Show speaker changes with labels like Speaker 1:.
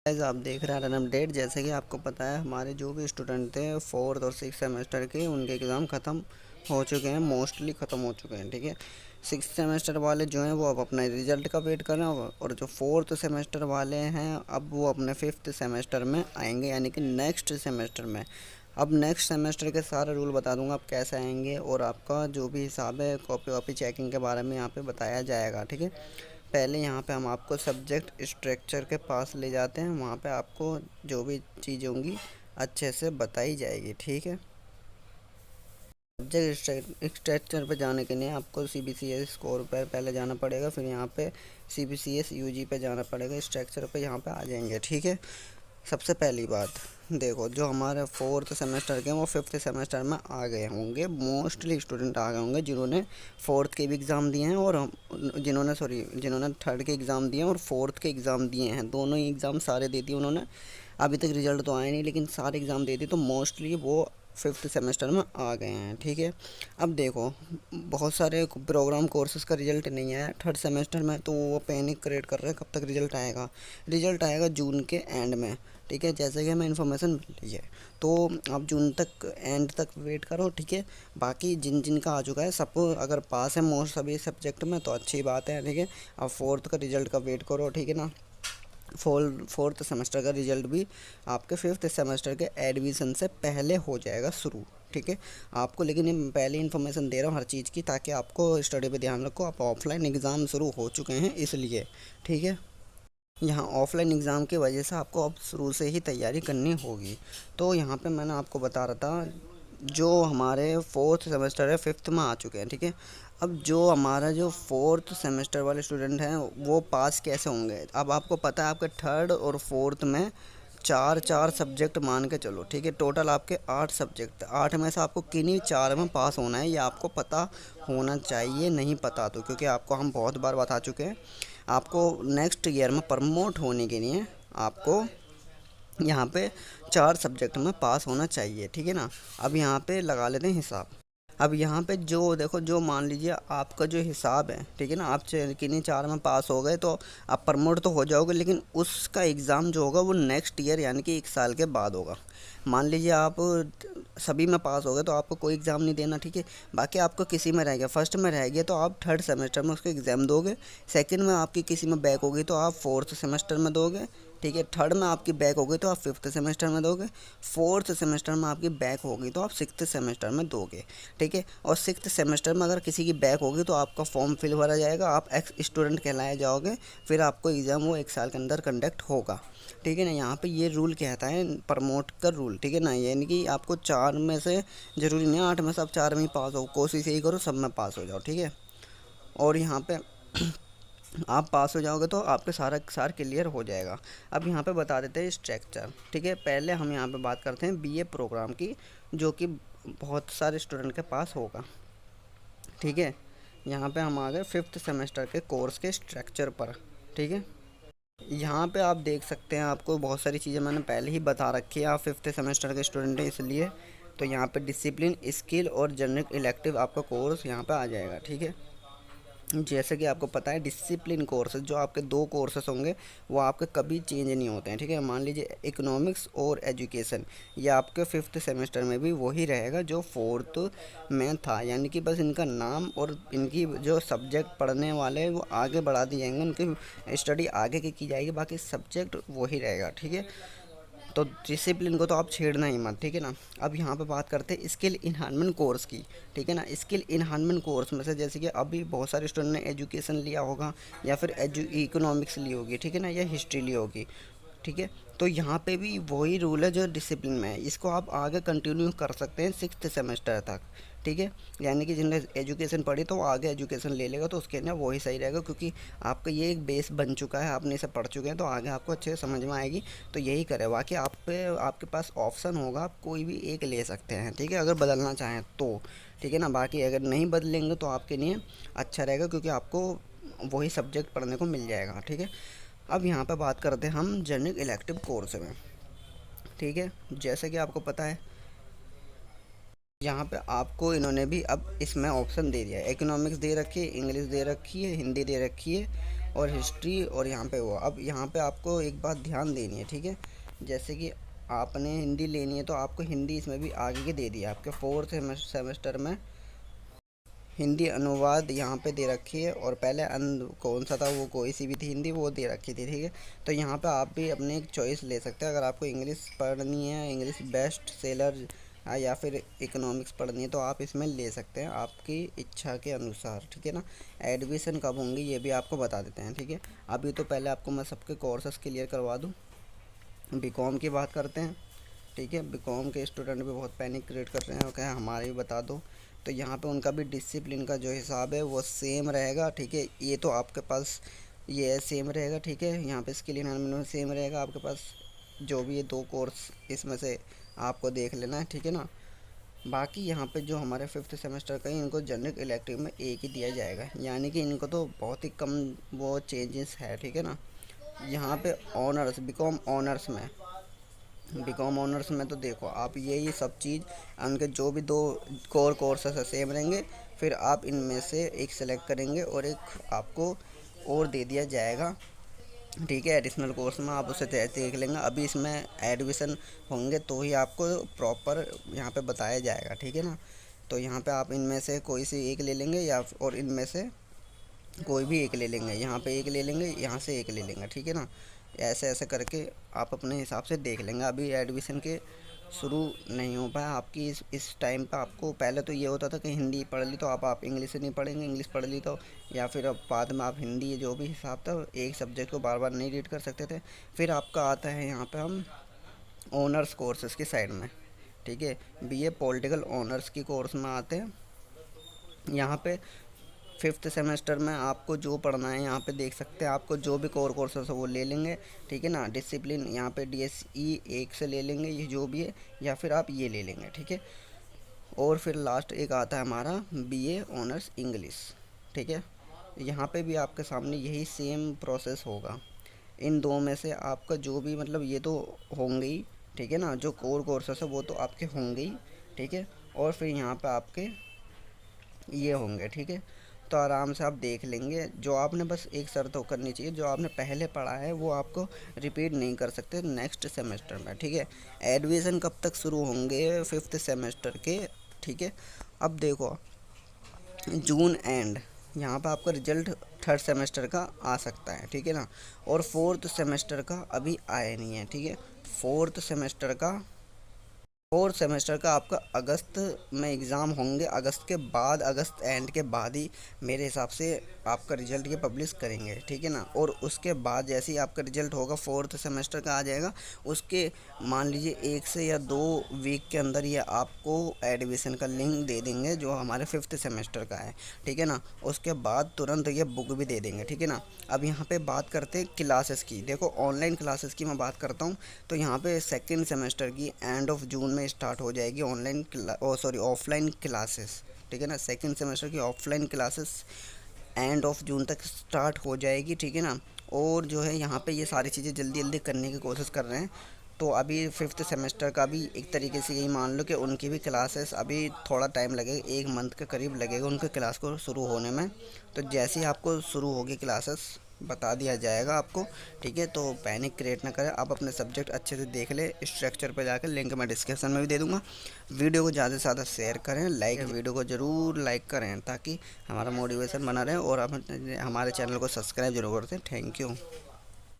Speaker 1: Guys आप देख रहे हैं रन अपडेट। जैसे कि आपको पता है हमारे जो भी स्टूडेंट थे फोर्थ और सिक्स सेमेस्टर के, उनके एग्ज़ाम ख़त्म हो चुके हैं, मोस्टली ख़त्म हो चुके हैं। ठीक है, सिक्स सेमेस्टर वाले जो हैं वो अब अपना रिज़ल्ट का वेट कर रहे हैं, और जो फोर्थ सेमेस्टर वाले हैं अब वो अपने फिफ्थ सेमेस्टर में आएंगे, यानी कि नेक्स्ट सेमेस्टर में। अब नेक्स्ट सेमेस्टर के सारे रूल बता दूंगा आप कैसे आएंगे, और आपका जो भी हिसाब है कॉपी वॉपी चेकिंग के बारे में यहाँ पे बताया जाएगा। ठीक है, पहले यहाँ पे हम आपको सब्जेक्ट स्ट्रक्चर के पास ले जाते हैं, वहाँ पे आपको जो भी चीज़ें होंगी अच्छे से बताई जाएगी। ठीक है, सब्जेक्ट स्ट्रक्चर पे जाने के लिए आपको C B C S score पर पहले जाना पड़ेगा, फिर यहाँ पे C B C S U G पे जाना पड़ेगा, स्ट्रक्चर पे यहाँ पे आ जाएंगे। ठीक है, सबसे पहली बात देखो, जो हमारे फोर्थ सेमेस्टर के वो फिफ्थ सेमेस्टर में आ गए होंगे, मोस्टली स्टूडेंट आ गए होंगे जिन्होंने फोर्थ के भी एग्ज़ाम दिए हैं, और जिन्होंने थर्ड के एग्ज़ाम दिए हैं और फोर्थ के एग्ज़ाम दिए हैं, दोनों ही एग्ज़ाम सारे दे दिए उन्होंने। अभी तक रिज़ल्ट तो आया नहीं, लेकिन सारे एग्ज़ाम दे दिए, तो मोस्टली वो फिफ्थ सेमेस्टर में आ गए हैं। ठीक है, अब देखो, बहुत सारे प्रोग्राम कोर्सेज़ का रिज़ल्ट नहीं आया थर्ड सेमेस्टर में, तो वो पैनिक क्रिएट कर रहे हैं कब तक रिज़ल्ट आएगा। रिज़ल्ट आएगा जून के एंड में। ठीक है, जैसे कि हमें इन्फॉर्मेशन मिली है, तो आप जून तक एंड तक वेट करो। ठीक है, बाकी जिन जिन का आ चुका है सबको अगर पास है मोस्ट सभी सब्जेक्ट में तो अच्छी बात है। ठीक है, अब फोर्थ का रिज़ल्ट का वेट करो। ठीक है ना, फोर्थ सेमेस्टर का रिज़ल्ट भी आपके फिफ्थ सेमेस्टर के एडमिशन से पहले हो जाएगा शुरू। ठीक है, आपको लेकिन ये पहले इन्फॉर्मेशन दे रहा हूँ हर चीज़ की, ताकि आपको स्टडी पे ध्यान रखो। आप ऑफलाइन एग्ज़ाम शुरू हो चुके हैं इसलिए। ठीक है, यहाँ ऑफलाइन एग्ज़ाम की वजह से आपको अब शुरू से ही तैयारी करनी होगी। तो यहाँ पे मैंने आपको बता रहा था, जो हमारे फोर्थ सेमेस्टर है फिफ्थ में आ चुके हैं। ठीक है, अब जो हमारा जो फोर्थ सेमेस्टर वाले स्टूडेंट हैं वो पास कैसे होंगे। अब आपको पता है आपके थर्ड और फोर्थ में चार चार सब्जेक्ट मान के चलो। ठीक है, टोटल आपके 8 सब्जेक्ट, 8 में से आपको किन्हीं 4 में पास होना है, ये आपको पता होना चाहिए। नहीं पता तो, क्योंकि आपको हम बहुत बार बता चुके हैं, आपको नेक्स्ट ईयर में प्रमोट होने के लिए आपको यहाँ पे 4 सब्जेक्ट में पास होना चाहिए। ठीक है ना, अब यहाँ पे लगा लेते हैं हिसाब। अब यहाँ पे जो देखो, जो मान लीजिए आपका जो हिसाब है, ठीक है ना, आप किन्हीं 4 में पास हो गए तो आप प्रमोट तो हो जाओगे, लेकिन उसका एग्ज़ाम जो होगा वो नेक्स्ट ईयर यानी कि 1 साल के बाद होगा। मान लीजिए आप सभी में पास हो गए तो आपको कोई एग्ज़ाम नहीं देना। ठीक है, बाकी आपको किसी में रह गया, फर्स्ट में रह गया तो आप थर्ड सेमेस्टर में उसको एग्ज़ाम दोगे। सेकंड में आपकी किसी में बैक होगी तो आप फोर्थ सेमेस्टर में दोगे। ठीक है, थर्ड में आपकी बैक होगी तो आप फिफ्थ सेमेस्टर में दोगे। फोर्थ सेमेस्टर में आपकी बैक होगी तो आप सिक्स्थ सेमेस्टर में दोगे। ठीक है, और सिक्स्थ सेमेस्टर में अगर किसी की बैक होगी तो आपका फॉर्म फिल भरा जाएगा, आप एक्स स्टूडेंट कहलाए जाओगे, फिर आपको एग्ज़ाम वो 1 साल के अंदर कंडक्ट होगा। ठीक है ना, यहाँ पे ये रूल कहता है प्रमोट का रूल। ठीक है ना, यानी कि आपको 4 में से ज़रूरी नहीं 8 में से आप 4 में ही पास हो, कोशिश यही करो सब में पास हो जाओ। ठीक है, और यहाँ पे आप पास हो जाओगे तो आपके सारा सार क्लियर हो जाएगा। अब यहाँ पे बता देते हैं स्ट्रक्चर। ठीक है, पहले हम यहाँ पे बात करते हैं बीए प्रोग्राम की, जो कि बहुत सारे स्टूडेंट के पास होगा। ठीक है, यहाँ पे हम आ गए फिफ्थ सेमेस्टर के कोर्स के स्ट्रक्चर पर। ठीक है, यहाँ पे आप देख सकते हैं, आपको बहुत सारी चीज़ें मैंने पहले ही बता रखी है, आप फिफ्थ सेमेस्टर के स्टूडेंट हैं इसलिए। तो यहाँ पे डिसिप्लिन, स्किल और जनरल इलेक्टिव आपका कोर्स यहाँ पे आ जाएगा। ठीक है, जैसे कि आपको पता है डिसिप्लिन कोर्सेज जो आपके 2 कोर्सेज होंगे वो आपके कभी चेंज नहीं होते हैं। ठीक है, मान लीजिए इकोनॉमिक्स और एजुकेशन, ये आपके फिफ्थ सेमेस्टर में भी वही रहेगा जो फोर्थ में था, यानी कि बस इनका नाम और इनकी जो सब्जेक्ट पढ़ने वाले हैं वो आगे बढ़ा दिए जाएंगे, उनकी स्टडी आगे की जाएगी, बाकी सब्जेक्ट वही रहेगा। ठीक है, तो डिसिप्लिन को तो आप छेड़ना ही मत। ठीक है ना, अब यहाँ पे बात करते हैं स्किल इन्हांसमेंट कोर्स की। ठीक है ना, स्किल इन्हांसमेंट कोर्स में से जैसे कि अभी बहुत सारे स्टूडेंट ने एजुकेशन लिया होगा, या फिर इकोनॉमिक्स ली होगी, ठीक है ना, या हिस्ट्री ली होगी। ठीक है, तो यहाँ पे भी वही रूल है जो डिसिप्लिन में है, इसको आप आगे कंटिन्यू कर सकते हैं सिक्स्थ सेमेस्टर तक। ठीक है, यानी कि जिनने एजुकेशन पढ़ी तो वो आगे एजुकेशन ले लेगा, तो उसके लिए वही सही रहेगा, क्योंकि आपका ये एक बेस बन चुका है, आपने इसे पढ़ चुके हैं, तो आगे आपको अच्छे से समझ में आएगी। तो यही करें, बाकी आप पे आपके पास ऑप्शन होगा, आप कोई भी एक ले सकते हैं। ठीक है, अगर बदलना चाहें तो। ठीक है ना, बाकी अगर नहीं बदलेंगे तो आपके लिए अच्छा रहेगा, क्योंकि आपको वही सब्जेक्ट पढ़ने को मिल जाएगा। ठीक है, अब यहाँ पे बात करते हैं हम जनरल इलेक्टिव कोर्स में। ठीक है, जैसे कि आपको पता है यहाँ पे आपको इन्होंने भी अब इसमें ऑप्शन दे दिया है, इकोनॉमिक्स दे रखी है, इंग्लिश दे रखी है, हिंदी दे रखी है, और हिस्ट्री और यहाँ पे वो। अब यहाँ पे आपको एक बात ध्यान देनी है, ठीक है। जैसे कि आपने हिंदी लेनी है तो आपको हिंदी इसमें भी आगे के दे दिया, आपके फोर्थ सेमेस्टर में हिंदी अनुवाद यहाँ पे दे रखी है, और पहले कौन सा था वो, कोई सी भी थी हिंदी वो दे रखी थी, ठीक है। तो यहाँ पे आप भी अपनी एक चॉइस ले सकते हैं। अगर आपको इंग्लिश पढ़नी है, इंग्लिश बेस्ट सेलर या फिर इकोनॉमिक्स पढ़नी है, तो आप इसमें ले सकते हैं आपकी इच्छा के अनुसार, ठीक है ना। एडमिशन कब होंगे ये भी आपको बता देते हैं, ठीक है। अभी तो पहले आपको मैं सबके कोर्सेस क्लियर करवा दूँ। बीकॉम की बात करते हैं, ठीक है। बीकॉम के स्टूडेंट भी बहुत पैनिक क्रिएट कर रहे हैं, क्या हमारे भी बता दो। तो यहाँ पे उनका भी डिसिप्लिन का जो हिसाब है वो सेम रहेगा, ठीक है। ये तो आपके पास ये सेम रहेगा, ठीक है। यहाँ पे स्किल एनहांसमेंट सेम रहेगा आपके पास। जो भी ये 2 कोर्स इसमें से आपको देख लेना है, ठीक है ना। बाकी यहाँ पे जो हमारे 5th सेमेस्टर का है, इनको जनरल इलेक्टिव में एक ही दिया जाएगा, यानी कि इनको तो बहुत ही कम वो चेंजेस है, ठीक है ना। यहाँ पे ऑनर्स, बीकॉम ऑनर्स में तो देखो आप यही सब चीज़, उनके जो भी 2 कोर कोर्सेस है सेम रहेंगे। फिर आप इनमें से एक सेलेक्ट करेंगे और एक आपको और दे दिया जाएगा, ठीक है। एडिशनल कोर्स में आप उसे देख लेंगे। अभी इसमें एडमिशन होंगे तो ही आपको प्रॉपर यहाँ पे बताया जाएगा, ठीक है ना। तो यहाँ पे आप इनमें से कोई सी एक ले लेंगे, या और इनमें से कोई भी एक ले लेंगे। यहाँ पे एक ले लेंगे, यहाँ से एक ले लेंगे, ठीक है ना। ऐसे ऐसे करके आप अपने हिसाब से देख लेंगे। अभी एडमिशन के शुरू नहीं हो पाया आपकी इस टाइम पे। आपको पहले तो ये होता था कि हिंदी पढ़ ली तो आप इंग्लिश नहीं पढ़ेंगे, इंग्लिश पढ़ ली तो, या फिर अब बाद में आप हिंदी, जो भी हिसाब था, एक सब्जेक्ट को बार बार नहीं रीड कर सकते थे। फिर आपका आता है यहाँ पे हम ऑनर्स कोर्सेज़ की साइड में, ठीक है। बीए पॉलिटिकल ऑनर्स की कोर्स में आते हैं। यहाँ पे 5th सेमेस्टर में आपको जो पढ़ना है यहाँ पे देख सकते हैं। आपको जो भी कोर कोर्सेस है वो ले लेंगे, ठीक है ना। डिसिप्लिन यहाँ पे DSE 1 से ले लेंगे, ये जो भी है, या फिर आप ये ले लेंगे, ठीक है। और फिर लास्ट एक आता है हमारा BA ऑनर्स इंग्लिश, ठीक है। यहाँ पे भी आपके सामने यही सेम प्रोसेस होगा। इन 2 में से आपका जो भी, मतलब ये तो होंगे ही, ठीक है ना। जो कोर कोर्सेस है वो तो आपके होंगे ही, ठीक है। और फिर यहाँ पे आपके ये होंगे, ठीक है। तो आराम से आप देख लेंगे। जो आपने बस एक शर्त हो करनी चाहिए, जो आपने पहले पढ़ा है वो आपको रिपीट नहीं कर सकते नेक्स्ट सेमेस्टर में, ठीक है। एडमिशन कब तक शुरू होंगे 5th सेमेस्टर के, ठीक है। अब देखो जून एंड, यहाँ पर आपका रिजल्ट 3rd सेमेस्टर का आ सकता है, ठीक है ना। और 4th सेमेस्टर का अभी आया नहीं है, ठीक है। 4th सेमेस्टर का 4th सेमेस्टर का आपका अगस्त में एग्ज़ाम होंगे। अगस्त के बाद, अगस्त एंड के बाद ही मेरे हिसाब से आपका रिज़ल्ट ये पब्लिश करेंगे, ठीक है ना। और उसके बाद जैसे ही आपका रिज़ल्ट होगा 4th सेमेस्टर का आ जाएगा, उसके मान लीजिए 1 से या 2 वीक के अंदर ये आपको एडमिशन का लिंक दे देंगे जो हमारे 5th सेमेस्टर का है, ठीक है ना। उसके बाद तुरंत ये बुक भी दे देंगे, ठीक है ना। अब यहाँ पे बात करते हैं क्लासेस की। देखो ऑनलाइन क्लासेस की मैं बात करता हूँ, तो यहाँ पे 2nd सेमेस्टर की एंड ऑफ जून में स्टार्ट हो जाएगी ऑफलाइन क्लासेस, ठीक है ना। 2nd सेमेस्टर की offline classes end of June तक स्टार्ट हो जाएगी, ठीक है ना। और जो है यहाँ पे ये सारी चीज़ें जल्दी जल्दी करने की कोशिश कर रहे हैं। तो अभी 5th सेमेस्टर का भी एक तरीके से यही मान लो कि उनकी भी क्लासेस अभी थोड़ा टाइम लगेगा, 1 मंथ के करीब लगेगा उनके क्लास को शुरू होने में। तो जैसे ही आपको शुरू होगी क्लासेस बता दिया जाएगा आपको, ठीक है। तो पैनिक क्रिएट ना करें, आप अपने सब्जेक्ट अच्छे से देख ले। स्ट्रक्चर पर जाकर लिंक मैं डिस्क्रिप्शन में भी दे दूँगा। वीडियो को ज़्यादा से ज़्यादा शेयर करें, वीडियो को ज़रूर लाइक करें ताकि हमारा मोटिवेशन बना रहे, और आप हमारे चैनल को सब्सक्राइब जरूर करते हैं। Thank you.